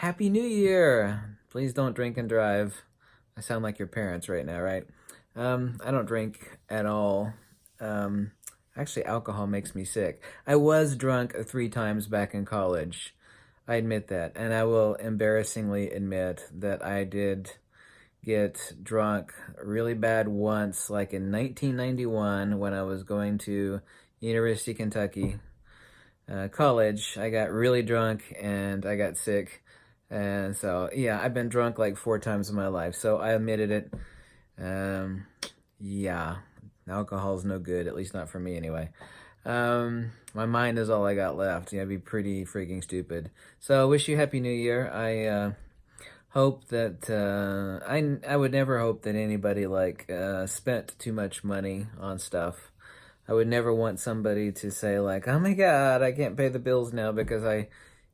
Happy New Year! Please don't drink and drive. I sound like your parents right now, right? I don't drink at all. Um, Actually, alcohol makes me sick. I was drunk 3 times back in college. I admit that. And I will embarrassingly admit that I did get drunk really bad once, like in 1991 when I was going to University of Kentucky college. I got really drunk and I got sick. And so, yeah, I've been drunk like 4 times in my life. So I admitted it. Um, yeah, alcohol's no good, at least not for me anyway. My mind is all I got left. Yeah, I'd be pretty freaking stupid. So I wish you Happy New Year. I hope that I would never hope that anybody like spent too much money on stuff. I would never want somebody to say like, "Oh my God, I can't pay the bills now because I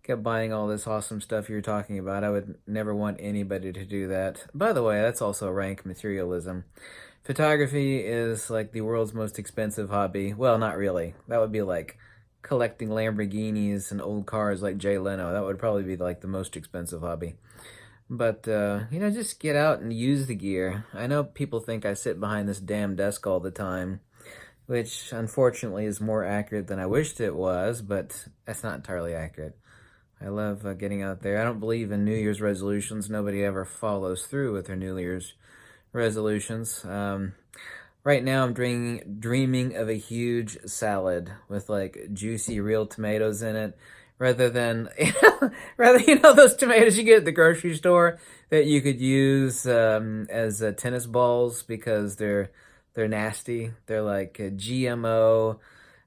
kept buying all this awesome stuff you're talking about." I would never want anybody to do that. By the way, that's also rank materialism. Photography is like the world's most expensive hobby. Well, not really. That would be like collecting Lamborghinis and old cars like Jay Leno. That would probably be like the most expensive hobby. But, just get out and use the gear. I know people think I sit behind this damn desk all the time, which unfortunately is more accurate than I wished it was, but that's not entirely accurate. I love getting out there. I don't believe in New Year's resolutions. Nobody ever follows through with their New Year's resolutions. Right now, I'm dreaming of a huge salad with like juicy real tomatoes in it, rather than those tomatoes you get at the grocery store that you could use as tennis balls because they're nasty. They're like GMO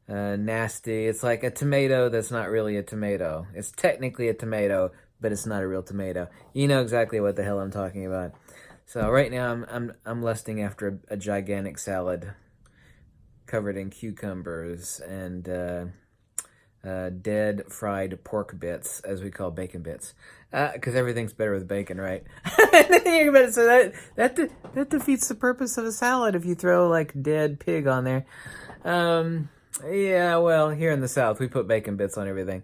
nasty. It's like a tomato that's not really a tomato. It's technically a tomato, but it's not a real tomato. You know exactly what the hell I'm talking about. So right now I'm lusting after a gigantic salad covered in cucumbers and dead fried pork bits, as we call bacon bits, because everything's better with bacon, right? So that defeats the purpose of a salad if you throw like dead pig on there. Yeah, well, here in the South we put bacon bits on everything.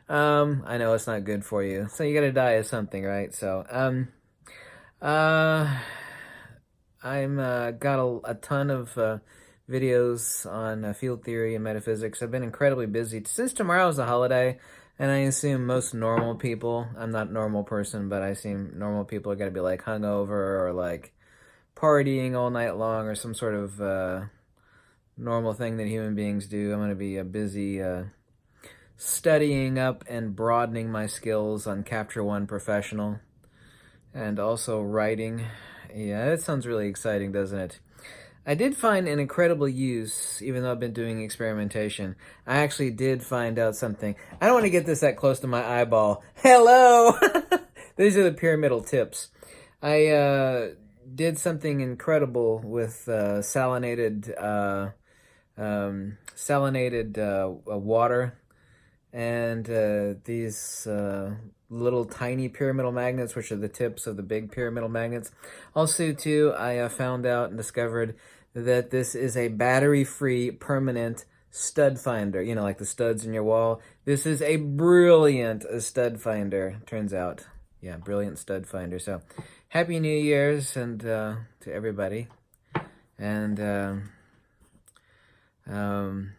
I know it's not good for you, so you got to die of something, right? So uh, I'm got a ton of videos on field theory and metaphysics. I've been incredibly busy since tomorrow is a holiday, and I assume most normal people. I'm not a normal person, but I assume normal people are gonna be like hungover or like partying all night long or some sort of normal thing that human beings do. I'm gonna be busy studying up and broadening my skills on Capture One Professional and also writing. Yeah, that sounds really exciting, doesn't it? I did find an incredible use, even though I've been doing experimentation. I actually did find out something. I don't want to get this that close to my eyeball. Hello! These are the pyramidal tips. I did something incredible with salinated water and these little tiny pyramidal magnets, which are the tips of the big pyramidal magnets. Also, too, I found out and discovered that this is a battery-free permanent stud finder. You know, like the studs in your wall. This is a brilliant stud finder, turns out. Yeah, brilliant stud finder. So, Happy New Year's and to everybody. And um,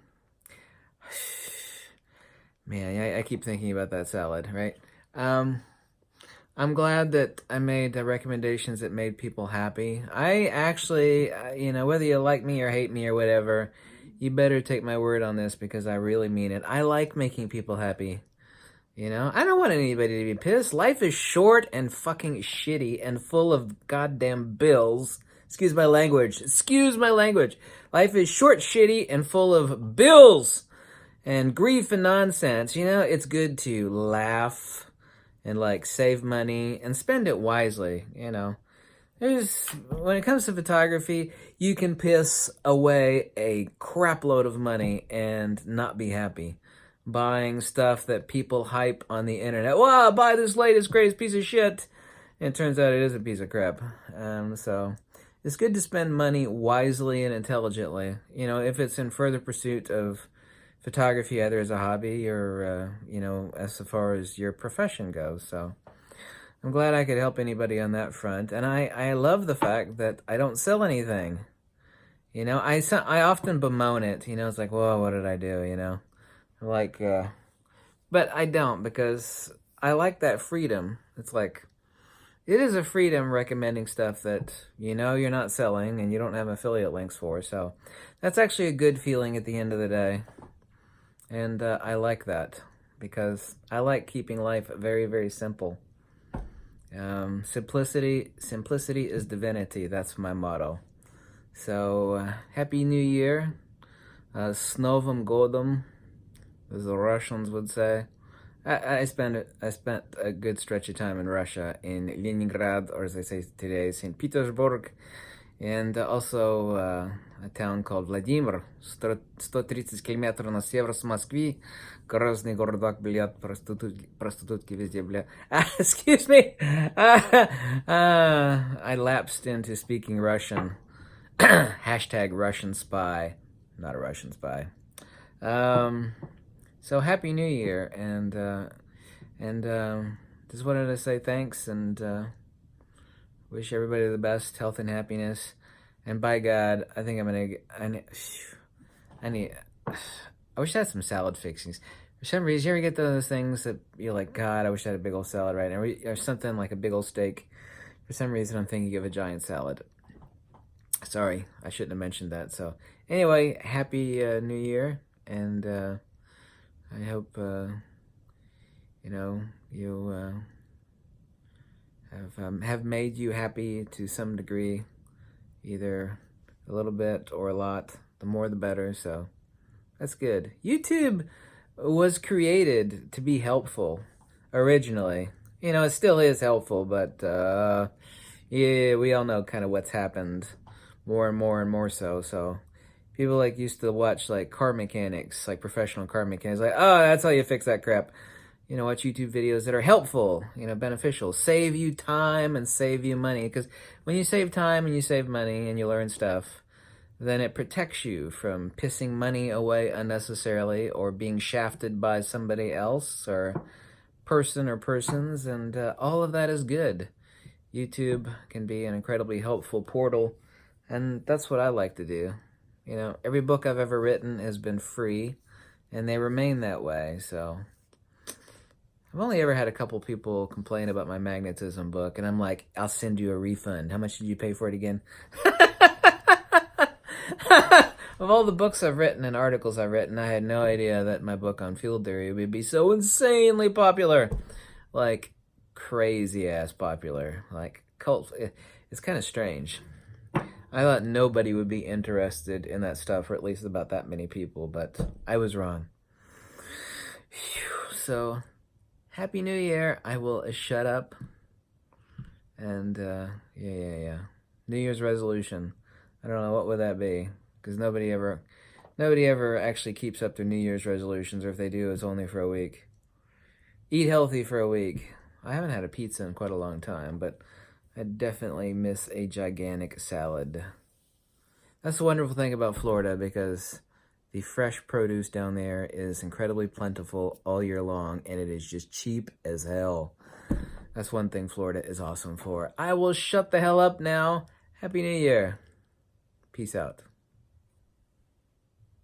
man, I keep thinking about that salad, right? Um, I'm glad that I made recommendations that made people happy. I actually, whether you like me or hate me or whatever, you better take my word on this because I really mean it. I like making people happy. I don't want anybody to be pissed. Life is short and fucking shitty and full of goddamn bills. Excuse my language. Excuse my language. Life is short, shitty, and full of bills and grief and nonsense. It's good to laugh and like save money and spend it wisely. When it comes to photography, you can piss away a crap load of money and not be happy. Buying stuff that people hype on the internet. Wow, buy this latest, greatest piece of shit. And it turns out it is a piece of crap. So it's good to spend money wisely and intelligently. If it's in further pursuit of photography, either as a hobby or, as far as your profession goes. So I'm glad I could help anybody on that front. And I love the fact that I don't sell anything. You know, I often bemoan it. You know, it's like, whoa, what did I do? You know, like, but I don't, because I like that freedom. It's like, it is a freedom recommending stuff that you know you're not selling and you don't have affiliate links for. So that's actually a good feeling at the end of the day. And I like that because I like keeping life very, very simple. Simplicity is divinity. That's my motto. So Happy New Year, s Novim Godom, as the Russians would say. I spent a good stretch of time in Russia, in Leningrad, or as they say today, St. Petersburg, and also a town called Vladimir, 130 километров на север с Москвы, грозный городок, блядь, проститутки везде, блядь. Excuse me! I lapsed into speaking Russian. Hashtag Russian spy. Not a Russian spy. So Happy New Year, and just wanted to say thanks and wish everybody the best health and happiness. And by God, I think I wish I had some salad fixings. For some reason, you ever get those things that you're like, God, I wish I had a big old salad right now, or something like a big old steak. For some reason, I'm thinking of a giant salad. Sorry, I shouldn't have mentioned that. So anyway, Happy New Year, and I hope you know you have made you happy to some degree, either a little bit or a lot. The more, the better. So that's good. YouTube was created to be helpful originally. You know, it still is helpful, but yeah, we all know kind of what's happened more and more and more so. So people like used to watch like car mechanics, like professional car mechanics, like, oh, that's how you fix that crap. You know, watch YouTube videos that are helpful, you know, beneficial, save you time and save you money. Because when you save time and you save money and you learn stuff, then it protects you from pissing money away unnecessarily or being shafted by somebody else or person or persons. And all of that is good. YouTube can be an incredibly helpful portal. And that's what I like to do. You know, every book I've ever written has been free, and they remain that way. So I've only ever had a couple people complain about my magnetism book, and I'm like, I'll send you a refund. How much did you pay for it again? Of all the books I've written and articles I've written, I had no idea that my book on field theory would be so insanely popular. Like, crazy-ass popular. Like, cult. It's kind of strange. I thought nobody would be interested in that stuff, or at least about that many people, but I was wrong. Whew. So, Happy New Year. I will shut up. And, yeah. New Year's resolution. I don't know, what would that be? Because nobody ever actually keeps up their New Year's resolutions, or if they do, it's only for a week. Eat healthy for a week. I haven't had a pizza in quite a long time, but I definitely miss a gigantic salad. That's the wonderful thing about Florida, because the fresh produce down there is incredibly plentiful all year long, and it is just cheap as hell. That's one thing Florida is awesome for. I will shut the hell up now. Happy New Year. Peace out.